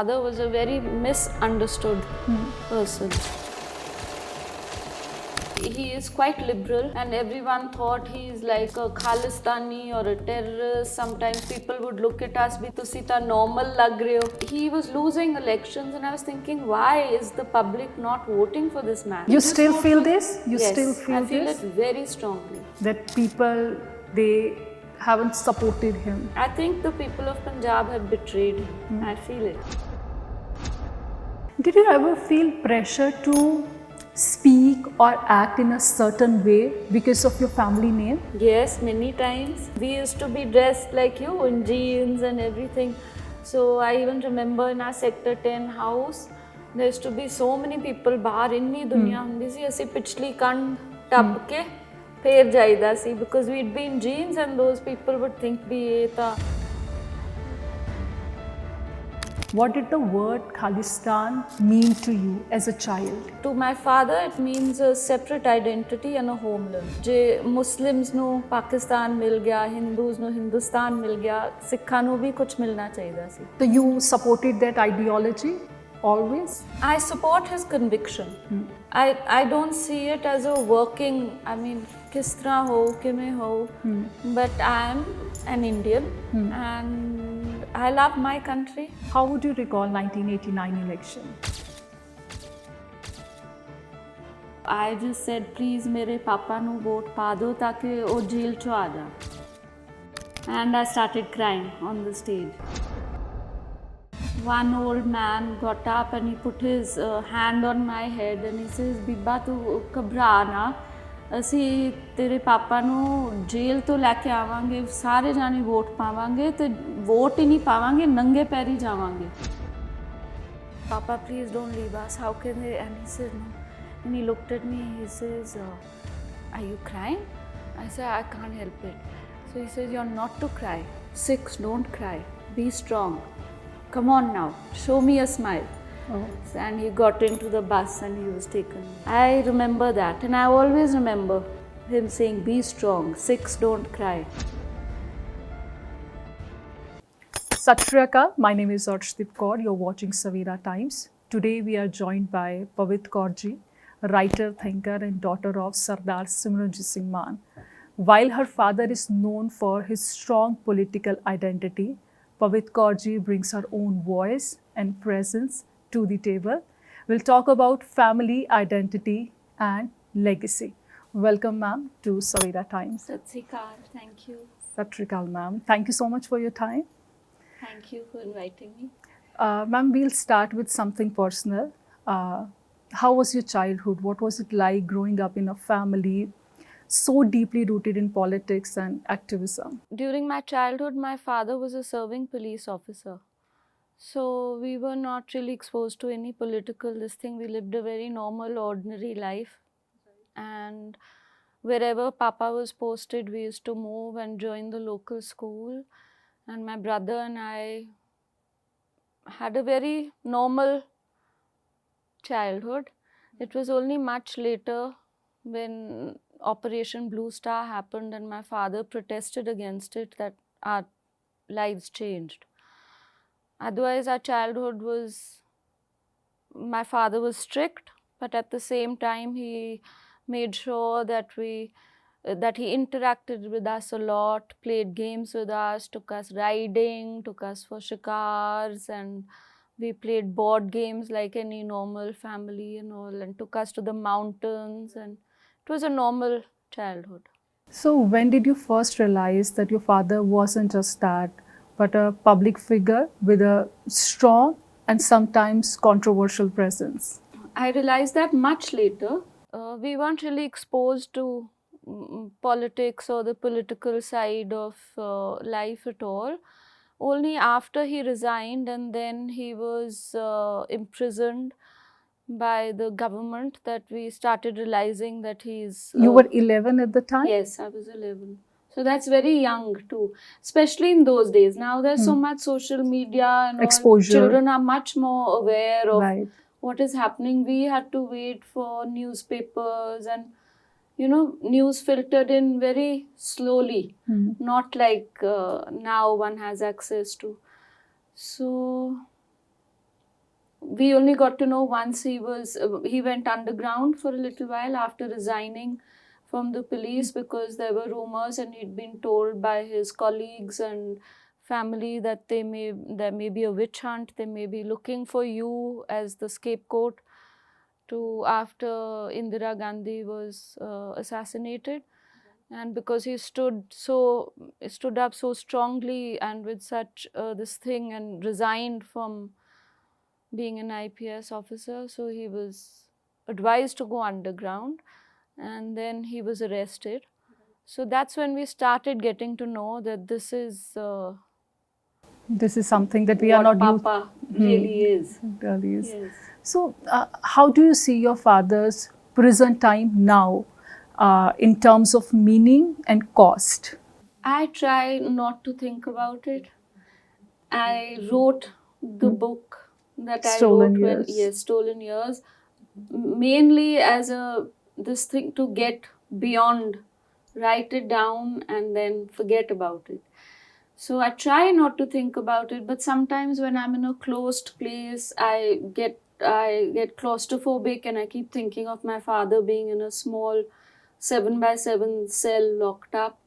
Father was a very misunderstood person. He is quite liberal and everyone thought he is like a Khalistani or a terrorist. Sometimes people would look at us, bhi tusi ta normal lag rahe ho. He was losing elections and I was thinking, why is the public not voting for this man? You still feel this? You Yes, still feel I feel this? it very strongly. That people, they haven't supported him. I think the people of Punjab have betrayed him. I feel it. Did you ever feel pressure to speak or act in a certain way because of your family name? Yes, many times. We used to be dressed like you in jeans and everything. So I even remember in our Sector 10 house, there used to be so many people ਬਾਹਰ ਇੰਨੀ ਦੁਨੀਆ ਹੁੰਦੀ ਸੀ ਅਸੀਂ ਪਿਛਲੀ ਕੰਧ ਟੱਪ ਕੇ ਫੇਰ ਜਾਈਦਾ ਸੀ because we'd be in jeans and those people would think ਵੀ ਇਹ ਤਾਂ What did the word Khalistan mean to you as a child? To my father, it means a separate identity and a homeland. ਜੇ Muslims ਨੂੰ ਪਾਕਿਸਤਾਨ ਮਿਲ ਗਿਆ, Hindus ਨੂੰ ਹਿੰਦੁਸਤਾਨ ਮਿਲ ਗਿਆ, ਸਿੱਖਾਂ ਨੂੰ ਵੀ ਕੁਝ ਮਿਲਣਾ ਚਾਹੀਦਾ ਸੀ. So you supported that ideology always? I support his conviction. I don't see it as a working, I mean, किस तरह हो, किमें हो, but I am an Indian and I love my country. How would you recall 1989 election? I just said, please ਮੇਰੇ ਪਾਪਾ ਨੂੰ vote ਪਾ ਦਿਓ ਤਾਂ ਕਿ ਉਹ ਜੇਲ੍ਹ ਚੋਂ ਆ ਜਾ. And I started crying on the stage. One old man got up and he put his hand on my head and he says, ਬੀਬਾ ਤੂੰ ਘਬਰਾ ਨਾ, ਅਸੀਂ ਤੇਰੇ ਪਾਪਾ ਨੂੰ ਜੇਲ੍ਹ ਤੋਂ ਲੈ ਕੇ ਆਵਾਂਗੇ, ਸਾਰੇ ਜਾਣੇ ਵੋਟ ਪਾਵਾਂਗੇ ਤੇ ਵੋਟ ਹੀ ਨਹੀਂ ਪਾਵਾਂਗੇ, ਨੰਗੇ ਪੈਰੀ ਜਾਵਾਂਗੇ. Papa, please don't leave us. How can they? And he said, no. And he looked at me, he says, are you crying? I said, I can't help it. So he says, you're not to cry. Sikhs, don't cry. Be strong. Come on now, show me a smile. And he got into the bus and he was taken. I remember that and I always remember him saying, be strong, Sikhs don't cry. Sat Shri Akal, my name is Arshdeep Kaur. You're watching Savera Times. Today we are joined by Pavit Kaur ji, writer, thinker and daughter of Sardar Simranjit Singh Mann. While her father is known for his strong political identity, Pavit Kaur ji brings her own voice and presence to the table. We'll talk about family identity and legacy. Welcome, ma'am, to Savera Times. Sat Shri Akal, thank you. Sat Shri Akal, ma'am. Thank you so much for your time. Thank you for inviting me. Ma'am, we'll start with something personal. How was your childhood? What was it like growing up in a family so deeply rooted in politics and activism? During my childhood, my father was a serving police officer. So we were not really exposed to any political this thing. We lived a very normal, ordinary life. And wherever Papa was posted, we used to move and join the local school. And my brother and I had a very normal childhood. It was only much later when Operation Blue Star happened and my father protested against it that our lives changed. Otherwise, our childhood was, my father was strict, but at the same time, he made sure that that he interacted with us a lot, played games with us, took us riding, took us for shikars, and we played board games like any normal family and all, and took us to the mountains, and it was a normal childhood. So when did you first realize that your father wasn't just that, but a public figure with a strong and sometimes controversial presence? I realized that much later. We weren't really exposed to politics or the political side of life at all. Only after he resigned and then he was imprisoned by the government that we started realizing that he's... You were 11 at the time? Yes, I was 11. So that's very young too, especially in those days. Now there's so much social media and Exposure. all. Children are much more aware of Right. what is happening. We had to wait for newspapers and, you know, news filtered in very slowly, not like now one has access to. So we only got to know once he went underground for a little while after resigning from the police, because there were rumors and he'd been told by his colleagues and family that there may be a witch hunt, they may be looking for you as the scapegoat to after Indira Gandhi was assassinated. And because he stood up so strongly and with such this thing, and resigned from being an IPS officer, so he was advised to go underground, and then he was arrested. So that's when we started getting to know that this is This is something that we are what not used Papa really is. really is. Yes. So, how do you see your father's prison time now in terms of meaning and cost? I try not to think about it. I wrote the book that Stolen I wrote when, Years. yes, Stolen Years, mainly as this thing to get beyond, write it down and then forget about it. So I try not to think about it, but sometimes when I'm in a closed place, I get claustrophobic, and I keep thinking of my father being in a small 7x7 cell locked up.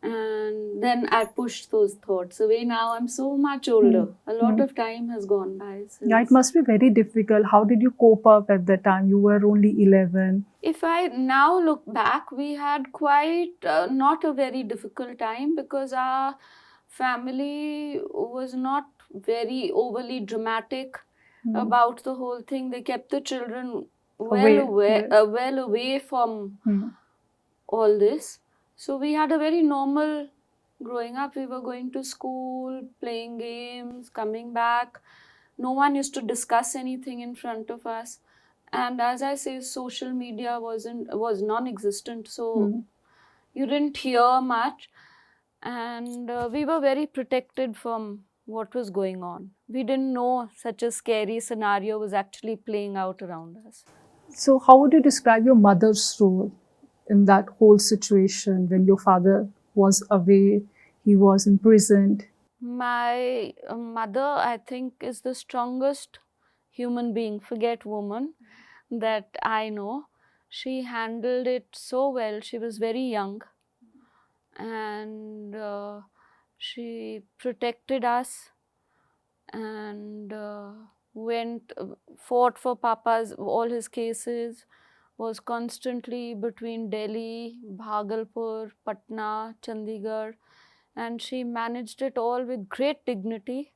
And then I pushed those thoughts away. Now I'm so much older. A lot of time has gone by since. Yeah, it must be very difficult. How did you cope up at that time? You were only 11. If I now look back, we had quite not a very difficult time, because our family was not very overly dramatic about the whole thing. They kept the children well away from all this. So we had a very normal growing up. We were going to school, playing games, coming back. No one used to discuss anything in front of us. And as I say, social media was non-existent, so you didn't hear much. And we were very protected from what was going on. We didn't know such a scary scenario was actually playing out around us. So, how would you describe your mother's role in that whole situation when your father was away, he was imprisoned? My mother, I think, is the strongest human being, forget woman, that I know. She handled it so well. She was very young, and she protected us, and fought for Papa's all his cases, was constantly between Delhi, Bhagalpur, Patna, Chandigarh, and she managed it all with great dignity,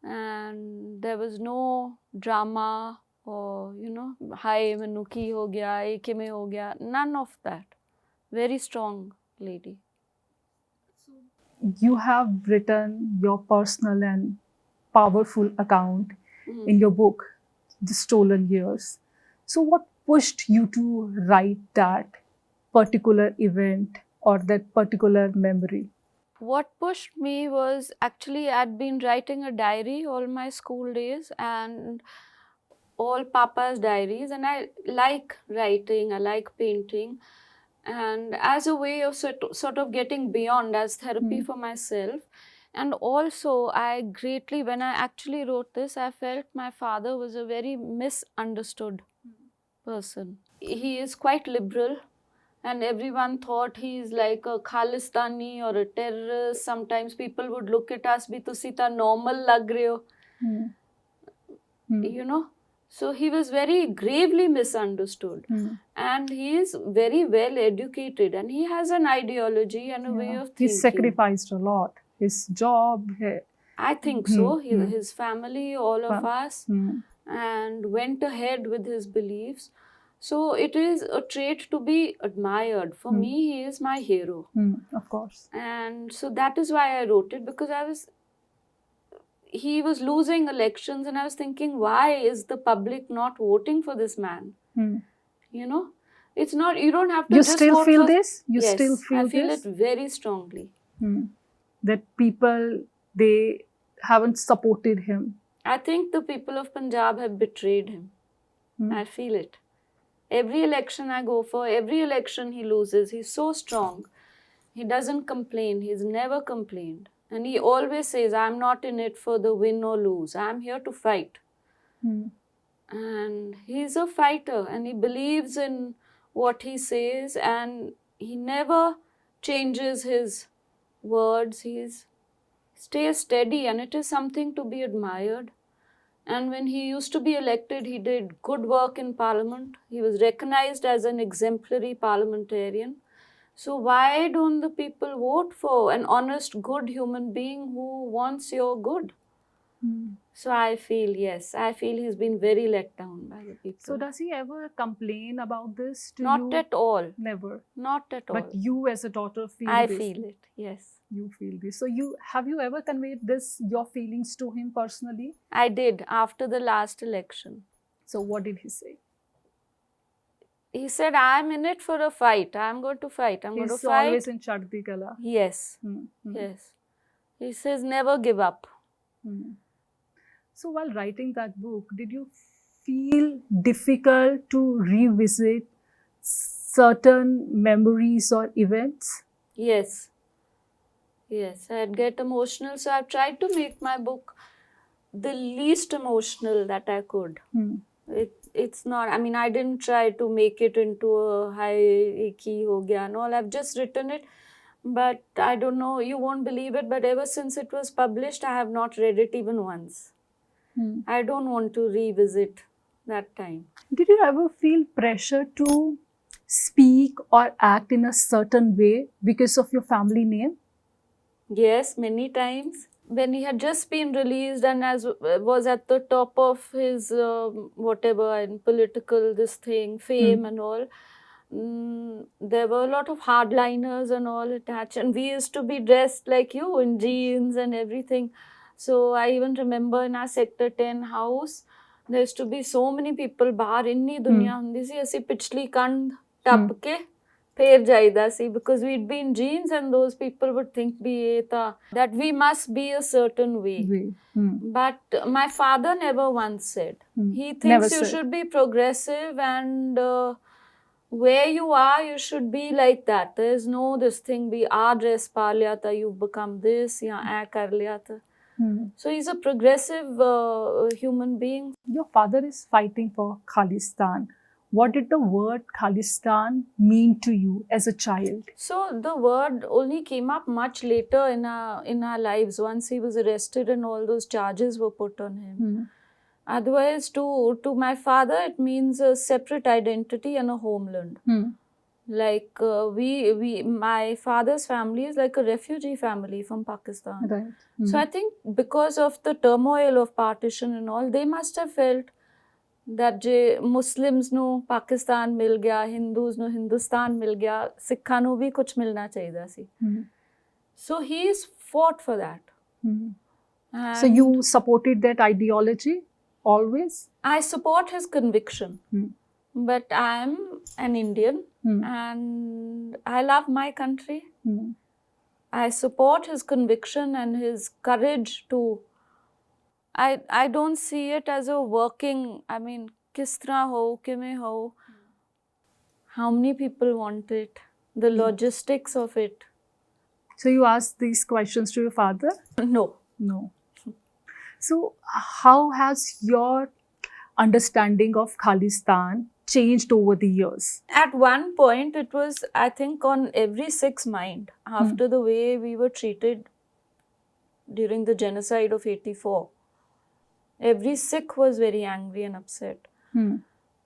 and there was no drama or hi manu ki ho gaya, ek mein ho gaya, none of that. Very strong lady. You have written your personal and powerful account in your book, The Stolen Years. So, what pushed you to write that particular event or that particular memory? What pushed me was, actually I'd been writing a diary all my school days and all Papa's diaries, and I like writing, I like painting, and as a way of sort of getting beyond, as therapy for myself. And also when I actually wrote this, I felt my father was a very misunderstood person. He is quite liberal, and everyone thought he's like a Khalistani or a terrorist. Sometimes people would look at us, bhi tusi ta normal lag rahe ho. So he was very gravely misunderstood. And he is very well educated, and he has an ideology and a way of thinking. He sacrificed a lot. His job. I think so. His family, all of us, and went ahead with his beliefs. So it is a trait to be admired. For me, he is my hero. Of course. And so that is why I wrote it, because he was losing elections, and I was thinking, why is the public not voting for this man? It's not, you don't have to just still vote feel for... this? Yes, Still feel I feel this? it very strongly. That people, they haven't supported him. I think the people of Punjab have betrayed him. I feel it. Every election I go for, every election he loses, he's so strong. He doesn't complain. He's never complained. And he always says, I'm not in it for the win or lose. I'm here to fight. And he's a fighter and he believes in what he says and he never changes his words. He stays steady and it is something to be admired. And when he used to be elected, he did good work in parliament. He was recognized as an exemplary parliamentarian. So why don't the people vote for an honest, good human being who wants your good? So I feel, yes, I feel he's been very let down by the people. So does he ever complain about this to Not you? at all. Never. Not at all. But you as a daughter feel I this. feel it, yes. You feel this. So have you ever conveyed this, your feelings to him personally? I did after the last election. So what did he say? He said, I'm in it for a fight. I'm going to fight. I'm going to He's fight. always in Chaddi Kala. Yes. Yes. He says, never give up. So while writing that book, did you feel difficult to revisit certain memories or events? Yes. Yes, I'd get emotional. So I've tried to make my book the least emotional that I could. It's not, I mean, I didn't try to make it into a high ki ho gaya and all. I've just written it. But I don't know, you won't believe it, but ever since it was published, I have not read it even once. I don't want to revisit that time. Did you ever feel pressure to speak or act in a certain way because of your family name? Yes, many times. When he had just been released and was at the top of his whatever and political this thing, fame and all, there were a lot of hardliners and all attached, and we used to be dressed like you in jeans and everything. So I even remember in our Sector 10 house, there used to be so many people. बाहर इन्नी दुनिया हुंदी सी, ਅਸੀਂ पिछली कंध टप के फिर जाइदा सी, because we'd be in jeans and those people would think that we must be a certain way. But my father never once said. He thinks you should be progressive and where you are, you should be like that. There is no this thing, be our dress pa liya tha, you've become this, ya ae kar liya tha. So he's a progressive human being. Your father is fighting for Khalistan. What did the word Khalistan mean to you as a child? So the word only came up much later in our lives, once he was arrested and all those charges were put on him. Otherwise, to my father, it means a separate identity and a homeland. Like my father's family is like a refugee family from Pakistan. Right. So I think because of the turmoil of partition and all, they must have felt that ਜੇ Muslims ਨੂੰ ਪਾਕਿਸਤਾਨ ਮਿਲ ਗਿਆ, Hindus ਨੂੰ ਹਿੰਦੁਸਤਾਨ ਮਿਲ ਗਿਆ, ਸਿੱਖਾਂ ਨੂੰ ਵੀ ਕੁਝ ਮਿਲਣਾ ਚਾਹੀਦਾ ਸੀ. So he's fought for that. So you supported that ideology always? I support his conviction. But I'm an Indian and I love my country. I support his conviction and his courage to... I don't see it as a working, I mean, kis tarah ho, kiਵੇਂ ho, how many people want it, the logistics of it. So you asked these questions to your father? No. So how has your understanding of Khalistan changed over the years? At one point, it was, I think, on every Sikh's mind after the way we were treated during the genocide of 84. Every Sikh was very angry and upset.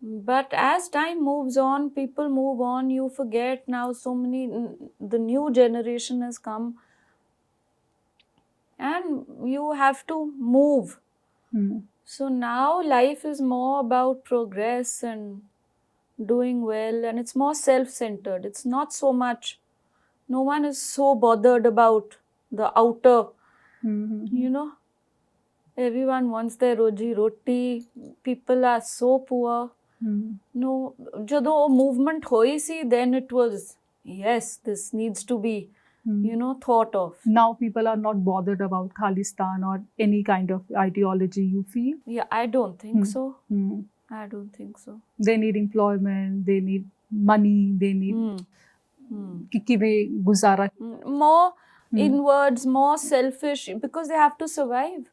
But as time moves on, people move on, you forget now the new generation has come and you have to move. So now life is more about progress and doing well, and it's more self-centered. It's not so much, no one is so bothered about the outer, you know. Everyone wants their roji roti. People are so poor. No, jado movement hoi si, then it was, yes, this needs to be, thought of. Now people are not bothered about Khalistan or any kind of ideology, you feel? Yeah, I don't think so. I don't think so. They need employment, they need money, they need ki kive guzara. More inwards, more selfish, because they have to survive.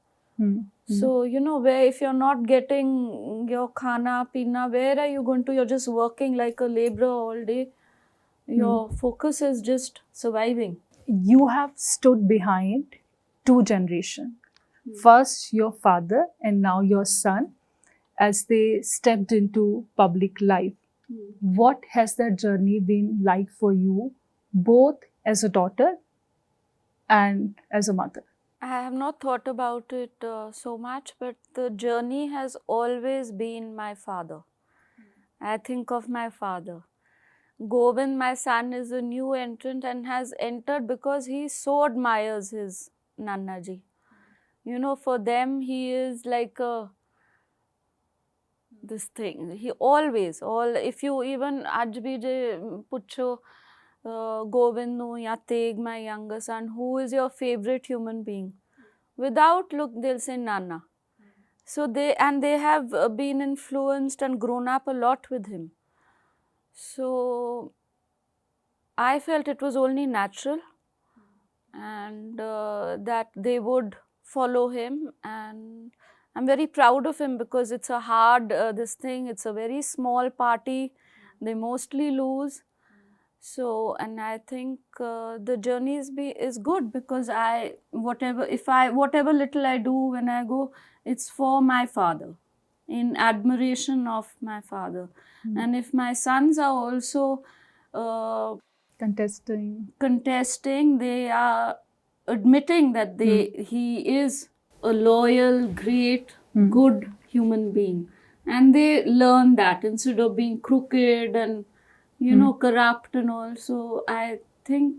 So, you know, where if you're not getting your khana, pina, where are you going to? You're just working like a laborer all day. Your focus is just surviving. You have stood behind two generations. First, your father, and now your son, as they stepped into public life. What has that journey been like for you, both as a daughter and as a mother? I have not thought about it so much, but the journey has always been my father. I think of my father. Govind, my son, is a new entrant and has entered because he so admires his Nannaji. You know, for them, he is like a this thing. He always, if you even aaj bhi je pucho Govind nu ya Teg, my younger son, who is your favorite human being? Without look, they'll say Nana. So they have been influenced and grown up a lot with him. So I felt it was only natural, and that they would follow him, and I'm very proud of him because it's a hard this thing. It's a very small party. They mostly lose. So, and I think the journey is good because whatever little I do when I go, it's for my father, in admiration of my father. And if my sons are also contesting, they are admitting that he is a loyal, great, good human being, and they learn that instead of being crooked and corrupt and all. So I think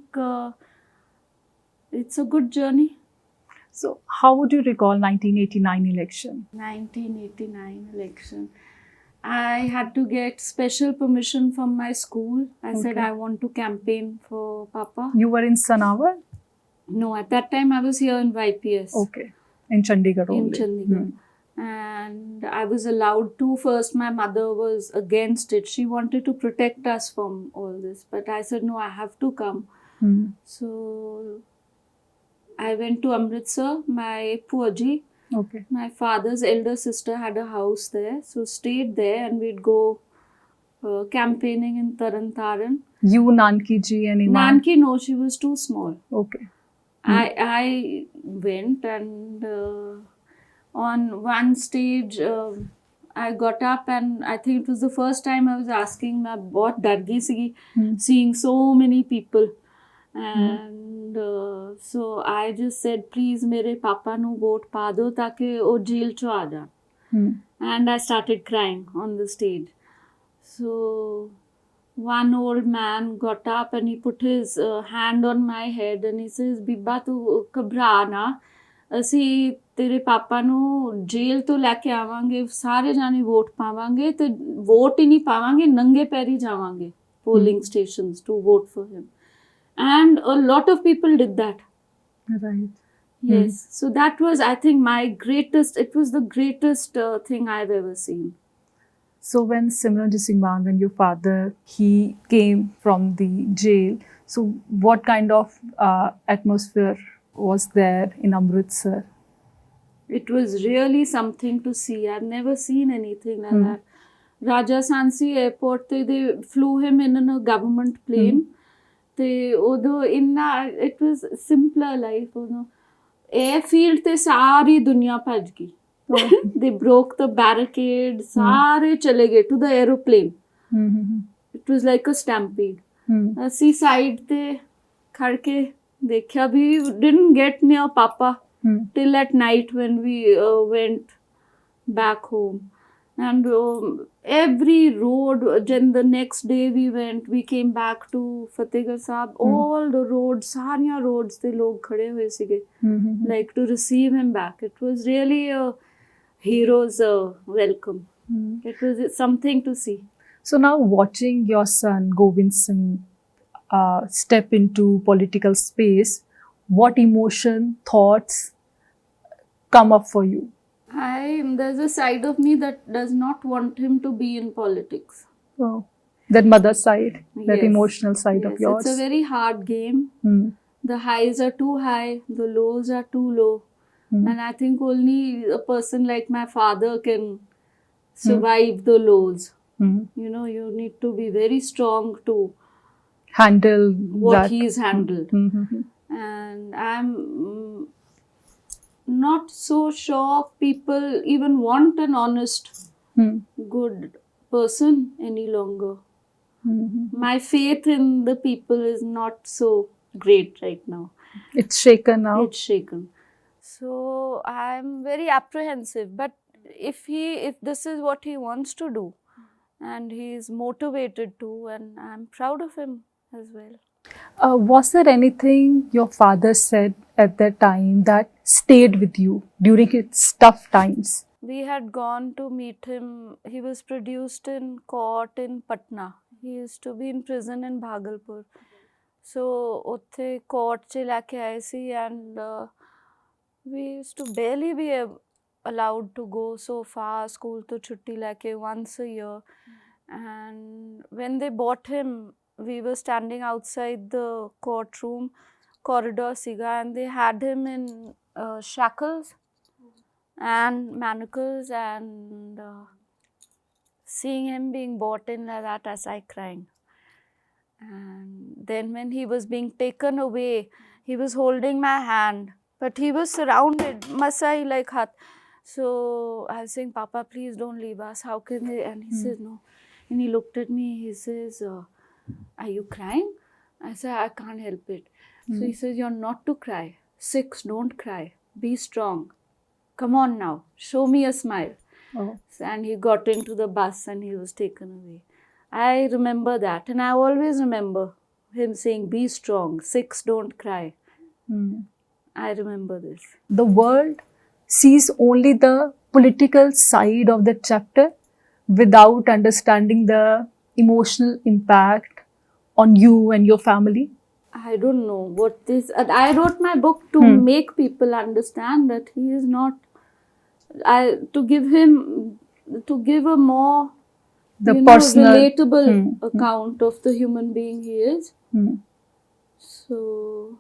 it's a good journey. So, how would you recall 1989 election? 1989 election. I had to get special permission from my school. I said I want to campaign for Papa. You were in Sanawar? No, at that time I was here in YPS. Okay. In Chandigarh only. In Chandigarh. And I was allowed to. First, my mother was against it. She wanted to protect us from all this. But I said, no, I have to come. So I went to Amritsar. My Puaji, my father's elder sister, had a house there. So stayed there, and we'd go campaigning in Taran Taran. You, Nanki ji, and Iman? Nanki, no, she was too small. Okay. I went, and on one stage, I got up, and I think it was the first time I was asking, मैं बहुत डर गई सी, seeing so many people. And so I just said, please मेरे पापा ਨੂੰ vote पा दो ताकि वो जेल चो आ जान. And I started crying on the stage. So one old man got up and he put his hand on my head and he says, Bibba, tu घबरा ना, ਅਸੀਂ ਤੇਰੇ ਪਾਪਾ ਨੂੰ ਜੇਲ੍ਹ ਤੋਂ ਲੈ ਕੇ ਆਵਾਂਗੇ, ਸਾਰੇ ਜਾਣੇ ਵੋਟ ਪਾਵਾਂਗੇ ਤੇ ਵੋਟ ਹੀ ਨਹੀਂ ਪਾਵਾਂਗੇ, ਨੰਗੇ ਪੈਰੀ ਜਾਵਾਂਗੇ polling stations to vote for him. And a lot of people did that. Right. Yes. So that was, I think, it was the greatest thing I've ever seen. So when Simranjit Singh Mann, when your father, he came from the jail, so what kind of atmosphere was there in Amritsar? It was really something to see. I've never seen anything like that. Raja Sansi Airport, they flew him in a government plane. It was simpler life. Airfield te saari dunya bhaj gayi. They broke the barricade, सारे चले गए to the aeroplane. It was like a stampede. ਅਸੀਂ side ਤੇ ਖੜ ਕੇ ਦੇਖਿਆ ਵੀ didn't get near Papa till at night when we went back home. And every road, then the next day we came back to Fatehgarh Sahib, all the roads, सारियां roads ਤੇ ਲੋਕ ਖੜੇ ਹੋਏ ਸੀਗੇ, like to receive him back. It was really a hero's welcome. It was something to see. So now watching your son Govind Singh step into political space, what emotion, thoughts come up for you? There's a side of me that does not want him to be in politics. Oh, that mother side, that emotional side of yours. It's a very hard game. The highs are too high, the lows are too low. And I think only a person like my father can survive the lows. You know, you need to be very strong to Handle what that. he's handled. And I'm not so sure people even want an honest, good person any longer. My faith in the people is not so great right now. It's shaken now. It's shaken. So I'm very apprehensive. But if this is what he wants to do, and he is motivated to, and I'm proud of him as well. Was there anything your father said at that time that stayed with you during his tough times? We had gone to meet him. He was produced in court in Patna. He used to be in prison in Bhagalpur. So ਉੱਥੇ court 'ਚ ਲੈ ਕੇ ਆਏ ਸੀ, and we used to barely be allowed to go so far. School to ਛੁੱਟੀ ਲੈ ਕੇ once a year. And when they bought him, we were standing outside the courtroom corridor siga, and they had him in shackles and manacles, and seeing him being brought in like that, I started crying. And then when he was being taken away, he was holding my hand, but he was surrounded, Masai like hat. So I was saying, Papa, please don't leave us. How can they? And he says, no. And he looked at me, he says, are you crying? I said, I can't help it. So he says, you're not to cry. 6, don't cry. Be strong. Come on now, show me a smile. And he got into the bus and he was taken away. I remember that, and I always remember him saying, be strong, 6, don't cry. I remember this. The world sees only the political side of the chapter without understanding the emotional impact on you and your family. I don't know what this. I wrote my book to make people understand that he is not. To give a more Personal relatable account of the human being he is. So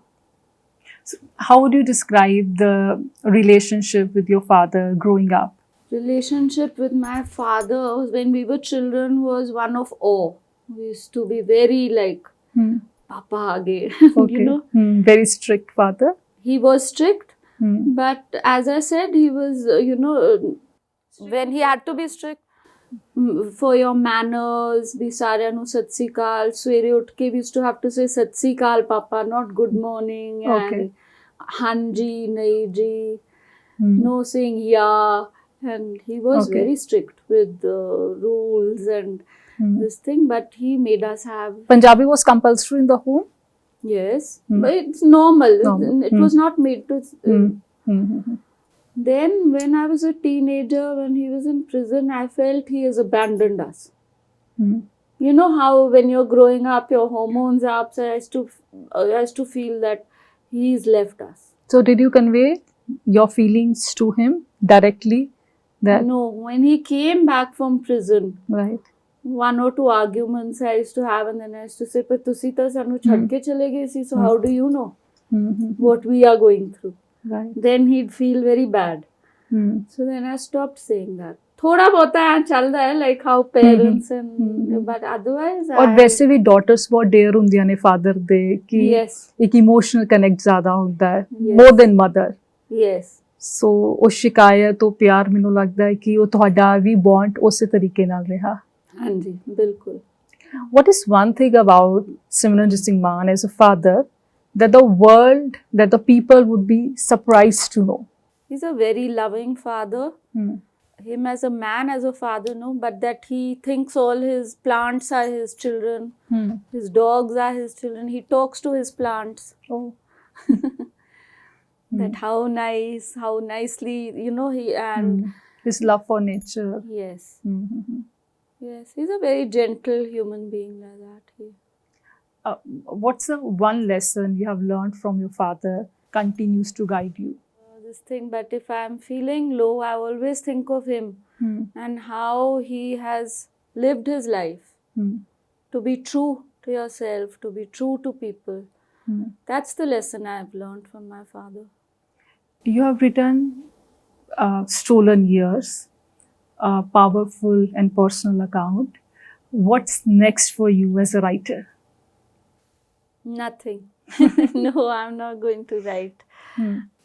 how would you describe the relationship with your father growing up? Relationship with my father when we were children was one of awe. We used to be very like Papa aage. Okay. You know, very strict father. he was strict, but as I said, he was when he had to be strict for your manners, ਵੀ ਸਾਰਿਆਂ ਨੂੰ ਸਤਿ ਸ੍ਰੀ ਅਕਾਲ, ਸਵੇਰੇ ਉੱਠ ਕੇ we used to have to say Sat Sri Akal papa, not good morning. Okay. And ਹਾਂਜੀ ਨਹੀਂ ਜੀ, no saying yeah. And he was very strict with the rules and this thing, but he made us have. Punjabi was compulsory in the home? Yes, but it's normal. It was not made to. Then when I was a teenager, when he was in prison, I felt he has abandoned us. You know how when you're growing up, your hormones are up, so I used to feel that he's left us. So did you convey your feelings to him directly? That No, when he came back from prison, right. 1 or 2 arguments I used to have, and then I used to say, but tusi ta sanu chhad ke chale gaye si, so how do you know what we are going through? Right. Then he'd feel very bad. So then I stopped saying that. थोड़ा बहुत है चल रहा है, like how parents and but otherwise. और वैसे भी daughters बहुत dear ਹੁੰਦੀਆਂ ਨੇ father ਦੇ ਕਿ ਇੱਕ emotional connect ਜ਼ਿਆਦਾ ਹੁੰਦਾ ਹੈ more than mother. Yes. So ਉਹ ਸ਼ਿਕਾਇਤ ਉਹ ਪਿਆਰ ਮੈਨੂੰ ਲੱਗਦਾ ਹੈ ਕਿ ਉਹ ਤੁਹਾਡਾ ਵੀ bond ਉਸੇ ਤਰੀਕੇ ਨਾਲ ਰਿਹਾ. ਹਾਂਜੀ ਬਿਲਕੁਲ. What is one thing about Simranjit Singh Mann as a father that the world, that the people would be surprised to know? He's a very loving father. Him as a man, as a father, no, but that he thinks all his plants are his children. His dogs are his children. He talks to his plants. Oh. That how nicely, you know, he and his love for nature. Yes. Yes, he's a very gentle human being like that. What's the one lesson you have learned from your father continues to guide you? This thing, but if I'm feeling low, I always think of him and how he has lived his life. To be true to yourself, to be true to people. That's the lesson I've learned from my father. You have written Stolen Years, a powerful and personal account. What's next for you as a writer? Nothing. No, I'm not going to write.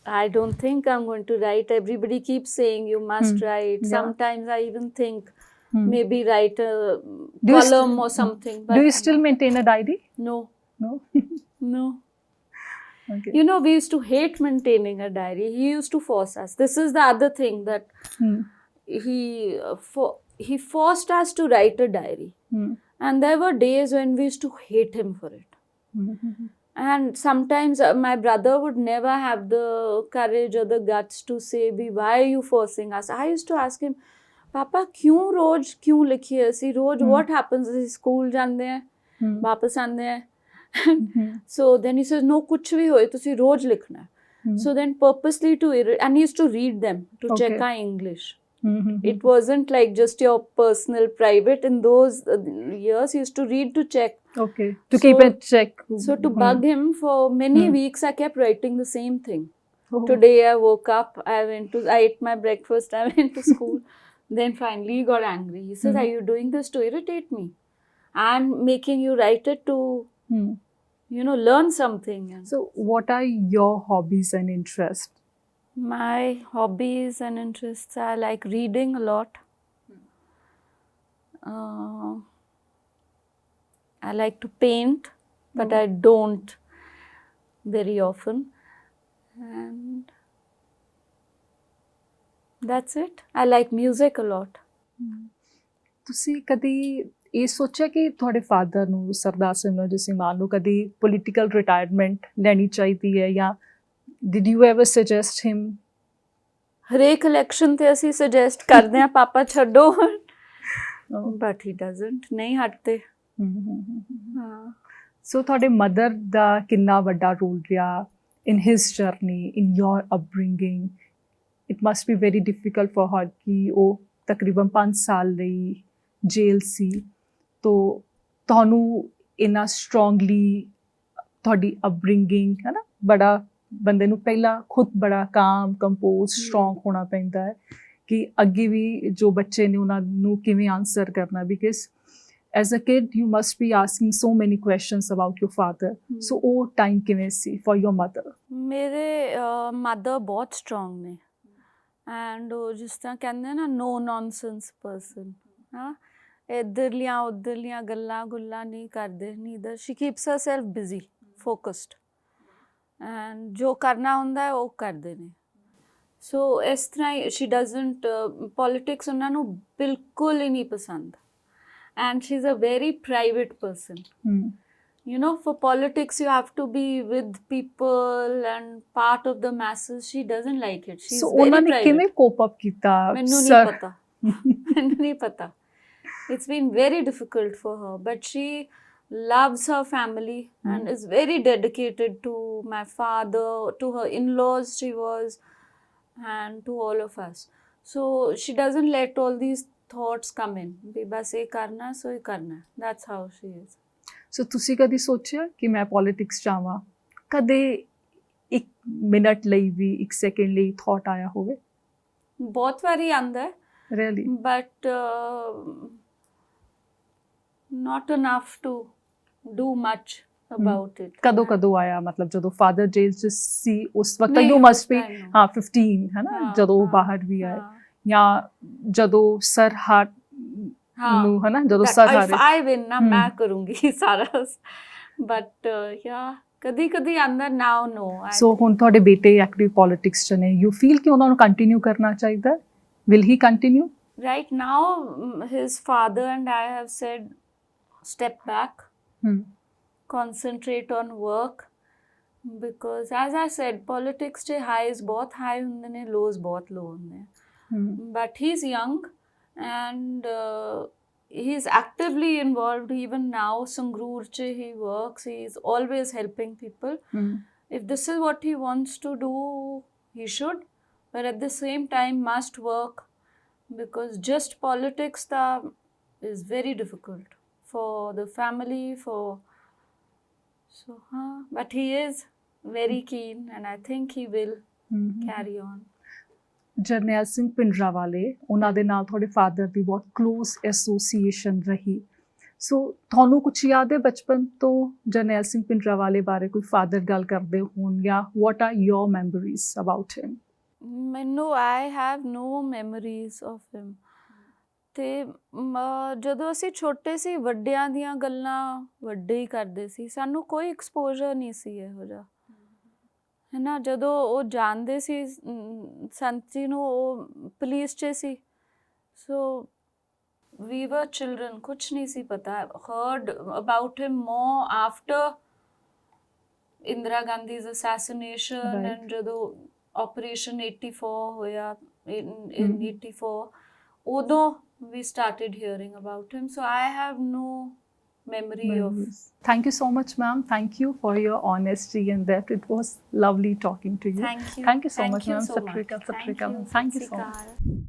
I don't think I'm going to write. Everybody keeps saying you must write. Yeah. Sometimes I even think maybe write a Do you st- column or something. But Do you still maintain a diary? no, No. no. Okay. You know, we used to hate maintaining a diary. He used to force us. This is the other thing that he forced us to write a diary. And there were days when we used to hate him for it. And sometimes my brother would never have the courage or the guts to say, why are you forcing us? I used to ask him, Papa, क्यों रोज क्यों लिखिए ऐसी रोज what happens ਅਸੀਂ school ਜਾਂਦੇ हैं वापस आते हैं so then he says no कुछ भी होए ਤੁਸੀਂ रोज लिखना है so then purposely to and he used to read them to check our English. It wasn't like just your personal private. In those years, he used to read to check. Okay. To keep it check. So to bug him for many weeks, I kept writing the same thing. Oh. Today I woke up, I ate my breakfast, I went to school. Then finally he got angry. He says, are you doing this to irritate me? I'm making you write it to, learn something. So what are your hobbies and interests? My hobbies and interests are like reading a lot. I like to paint, but I don't very often. And that's it. I like music a lot. ਤੁਸੀਂ ਕਦੀ ਇਹ ਸੋਚਿਆ ਕਿ ਤੁਹਾਡੇ father ਨੂੰ ਸਰਦਾਰ ਸਿਮਰਨਜੀਤ ਸਿੰਘ ਮਾਨ ਨੂੰ ਕਦੀ political retirement ਲੈਣੀ ਚਾਹੀਦੀ ਹੈ ਜਾਂ did you ever suggest him? ਹਰੇਕ ਇਲੈਕਸ਼ਨ ਤੇ ਅਸੀਂ ਸੁਜੈਸਟ ਕਰਦੇ ਹਾਂ ਪਾਪਾ ਛੱਡੋ ਬਟ ਹੀ ਡਸਨਟ ਨਹੀਂ ਹਟਦੇ ਹਾਂ ਸੋ ਤੁਹਾਡੇ ਮਦਰ ਦਾ ਕਿੰਨਾ ਵੱਡਾ ਰੋਲ ਰਿਹਾ in his journey, in your upbringing? It must be very difficult for her ਕਿ ਉਹ ਤਕਰੀਬਨ 5 ਸਾਲ ਲਈ ਜੇਲ੍ਹ ਸੀ ਤੋ ਤੁਹਾਨੂੰ ਇੰਨਾ ਸਟਰੋਂਗਲੀ ਤੁਹਾਡੀ ਅਪਬ੍ਰਿੰਗਿੰਗ ਹੈ ਨਾ ਬੜਾ ਬੰਦੇ ਨੂੰ ਪਹਿਲਾਂ ਖੁਦ ਬੜਾ ਕਾਮ ਕੰਪੋਜ਼ ਸਟਰੋਂਗ ਹੋਣਾ ਪੈਂਦਾ ਹੈ ਕਿ ਅੱਗੇ ਵੀ ਜੋ ਬੱਚੇ ਨੇ ਉਹਨਾਂ ਨੂੰ ਕਿਵੇਂ ਆਨਸਰ ਕਰਨਾ because as a kid you must be asking so many questions about your father. So ਉਹ ਟਾਈਮ ਕਿਵੇਂ ਸੀ for your mother? ਮੇਰੇ ਮਦਰ ਬਹੁਤ ਸਟਰੋਂਗ ਨੇ ਐਂਡ ਉਹ ਜਿਸ ਤਰ੍ਹਾਂ ਕਹਿੰਦੇ ਨਾ ਨੋ ਨੌਨਸੈਂਸ ਪਰਸਨ ਹਾਂ ਇੱਧਰਲੀਆਂ ਉੱਧਰਲੀਆਂ ਗੱਲਾਂ ਗੁੱਲਾਂ ਨਹੀਂ ਕਰਦੇ neither she keeps herself busy focused and ਜੋ ਕਰਨਾ ਹੁੰਦਾ ਹੈ ਉਹ ਕਰਦੇ ਨੇ ਸੋ ਇਸ ਤਰ੍ਹਾਂ ਹੀ ਸ਼ੀ ਡਜ਼ਨਟ ਪੋਲੀਟਿਕਸ ਉਹਨਾਂ ਨੂੰ ਬਿਲਕੁਲ ਹੀ ਨਹੀਂ ਪਸੰਦ and she's a very private person. You know, for politics you have to be with people and part of the masses. She doesn't like it. She's so very ਉਹਨਾਂ ਨੇ private. ਕਿਵੇਂ ਕੋਪ up ਕੀਤਾ? ਮੈਨੂੰ ਨਹੀਂ ਪਤਾ ਮੈਨੂੰ ਨਹੀਂ ਪਤਾ. It's been very difficult for her, but she loves her family and is very dedicated to my father, to her in-laws she was, and to all of us. So she doesn't let all these thoughts come in ਵੀ ਬਸ ਇਹ ਕਰਨਾ ਸੋ ਇਹ ਕਰਨਾ that's how she is. So ਤੁਸੀਂ ਕਦੀ ਸੋਚਿਆ ਕਿ ਮੈਂ politics ਚਾਹਾਂ ਕਦੇ ਇੱਕ ਮਿੰਟ ਲਈ ਵੀ ਇੱਕ ਸੈਕਿੰਡ ਲਈ ਥਾਟ ਆਇਆ ਹੋਵੇ? ਬਹੁਤ ਵਾਰੀ ਆਉਂਦਾ ਹੈ really but not enough to do much about it. ਕਦੋਂ ਆਇਆ ਮਤਲਬ ਜਦੋਂ ਫਾਦਰ ਜੇਲ੍ਹ 'ਚ ਸੀ ਉਸ ਵਕਤ ਯੂ ਮਸਟ ਬੀ 15 ਹੈ ਨਾ ਜਦੋਂ ਬਾਹਰ ਵੀ ਆਏ ਜਾਂ ਜਦੋਂ ਸਰ ਹਾਰ ਨੂੰ ਹੈ ਨਾ ਜਦੋਂ ਸਰ ਹਾਰੇ I win ਨਾ ਮੈਂ ਕਰੂੰਗੀ ਸਾਰਾ ਬਟ ਯਾ ਕਦੀ ਕਦੀ ਅੰਦਰ ਨਾਓ ਨੋ ਸੋ ਹੁਣ ਤੁਹਾਡੇ ਬੇਟੇ ਐਕਟਿਵ ਪੋਲਿਟਿਕਸ 'ਚ ਨੇ ਯੂ ਫੀਲ ਕਿ ਉਹਨਾਂ ਨੂੰ ਕੰਟੀਨਿਊ ਕਰਨਾ ਚਾਹੀਦਾ will he continue? Right now his father and I have said step back, concentrate on work because as I said politics 'ਚ highs ਬਹੁਤ high ਹੁੰਦੇ ਨੇ lows ਬਹੁਤ low ਹੁੰਦੇ ਨੇ but he's young and he's actively involved even now. Sangrur che he works, he's always helping people. If this is what he wants to do, he should, but at the same time must work because just politics is very difficult for the family but he is very keen and I think he will carry on. Jarnail Singh Bhindranwale, ਉਹਨਾਂ ਦੇ ਨਾਲ ਤੁਹਾਡੇ father ਦੀ ਬਹੁਤ close association ਰਹੀ। ਸੋ ਤੁਹਾਨੂੰ ਕੁਛ ਯਾਦ ਹੈ ਬਚਪਨ ਤੋਂ ਜਰਨੈਲ ਸਿੰਘ ਭਿੰਡਰਾਂਵਾਲੇ ਬਾਰੇ, ਕੋਈ ਫਾਦਰ ਗੱਲ ਕਰਦੇ ਹੋਣ, ਜਾਂ what are your memories about him? ਮੈਨੂੰ I have no memories of him. ਅਤੇ ਜਦੋਂ ਅਸੀਂ ਛੋਟੇ ਸੀ, ਵੱਡਿਆਂ ਦੀਆਂ ਗੱਲਾਂ ਵੱਡੇ ਹੀ ਕਰਦੇ ਸੀ, ਸਾਨੂੰ ਕੋਈ ਐਕਸਪੋਜ਼ਰ ਨਹੀਂ ਸੀ ਇਹੋ ਜਿਹਾ, ਹੈ ਨਾ। ਜਦੋਂ ਉਹ ਜਾਣਦੇ ਸੀ ਸੰਤ ਜੀ ਨੂੰ, ਉਹ ਪੁਲਿਸ 'ਚ ਸੀ, ਸੋ ਵੀ ਵਰ ਚਿਲਡਰਨ, ਕੁਛ ਨਹੀਂ ਸੀ ਪਤਾ। Heard about him more after Indira Gandhi's assassination, and ਜਦੋਂ ਆਪਰੇਸ਼ਨ 84 ਹੋਇਆ in 84, ਉਦੋਂ we started hearing about him. So I have no memory of. Thank you so much, ma'am. Thank you for your honesty in that. It was lovely talking to you. Thank you. Thank you so much, ma'am. So Sat Shri Akal, much. Sat Shri Akal. Thank you. Thank you Sat so Shri much. Akal.